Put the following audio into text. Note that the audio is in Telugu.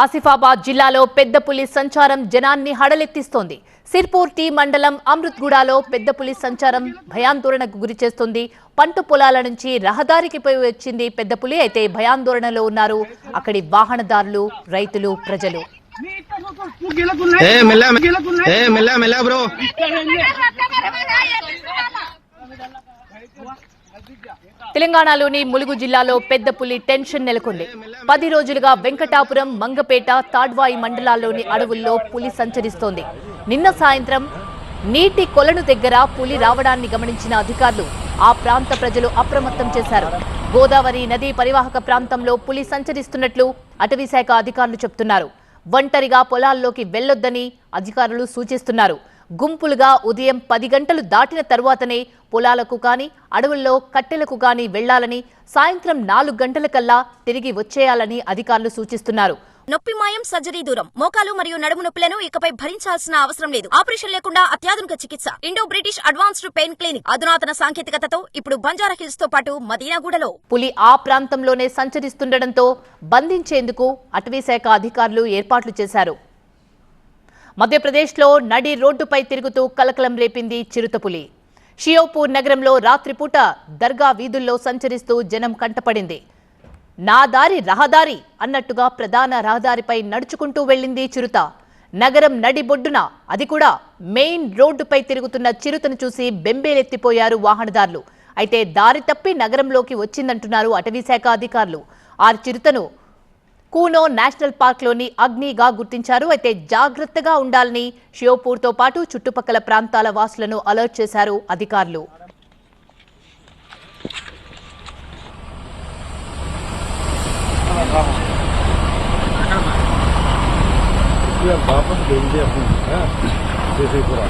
ఆసిఫాబాద్ జిల్లాలో పెద్ద పులి సంచారం జనాన్ని హడలెత్తిస్తోంది. సిర్పూర్ టీ మండలం అమృత్గూడలో పెద్ద పులి సంచారం భయాందోళనకు గురిచేస్తోంది. పంట పొలాల నుంచి రహదారికి పోయి వచ్చింది పెద్ద పులి. అయితే భయాందోళనలో ఉన్నారు అక్కడి వాహనదారులు, రైతులు, ప్రజలు. తెలంగాణలోని ములుగు జిల్లాలో పెద్ద పులి టెన్షన్ నెలకొంది. 10 రోజులుగా వెంకటాపురం, మంగపేట, తాడ్వాయి మండలాల్లోని అడవుల్లో పులి సంచరిస్తోంది. నిన్న సాయంత్రం నీటి కొలను దగ్గర పులి రావడాన్ని గమనించిన అధికారులు ఆ ప్రాంత ప్రజలు అప్రమత్తం చేశారు. గోదావరి నదీ పరివాహక ప్రాంతంలో పులి సంచరిస్తున్నట్లు అటవీశాఖ అధికారులు చెబుతున్నారు. ఒంటరిగా పొలాల్లోకి వెళ్లొద్దని అధికారులు సూచిస్తున్నారు. గుంపులుగా ఉదయం 10 గంటలు దాటిన తరువాతనే పొలాలకు కానీ, అడవుల్లో కట్టెలకు కానీ వెళ్లాలని, సాయంత్రం 4 గంటలకల్లా తిరిగి వచ్చేయాలని అధికారులు సూచిస్తున్నారు. నొప్పి మాయం, సర్జరీ దూరం. మోకాలు మరియు నడుము నొప్పులను ఇకపై భరించాల్సిన అవసరం లేదు. ఆపరేషన్ లేకుండా అత్యాధునిక చికిత్స. Indo British advanced pain clinic అధునాతన సాంకేతికతతో ఇప్పుడు బంజారా హిల్స్ తో పాటు మదీనాగూడలో. పులి ఆ ప్రాంతంలోనే సంచరిస్తుండటంతో బంధించేందుకు అటవీశాఖ అధికారులు ఏర్పాట్లు చేశారు. మధ్యప్రదేశ్లో నడి రోడ్డుపై తిరుగుతూ కలకలం రేపింది చిరుతపులి. షియోపూర్ నగరంలో రాత్రిపూట దర్గా వీధుల్లో సంచరిస్తూ జనం కంటపడింది. నా దారి రహదారి అన్నట్టుగా ప్రధాన రహదారిపై నడుచుకుంటూ వెళ్లింది చిరుత. నగరం నడిబొడ్డున, అది కూడా మెయిన్ రోడ్డుపై తిరుగుతున్న చిరుతను చూసి బెంబేలెత్తిపోయారు వాహనదారులు. అయితే దారి తప్పి నగరంలోకి వచ్చిందంటున్నారు అటవీశాఖ అధికారులు. ఆ చిరుతను కూనో నేషనల్ పార్క్లోని అగ్నిగా గుర్తించారు. అయితే జాగ్రత్తగా ఉండాలని షియోపూర్తో పాటు చుట్టుపక్కల ప్రాంతాల వాసులను అలర్ట్ చేశారు అధికారులు. वापस भेज दे अपने जैसे पूरा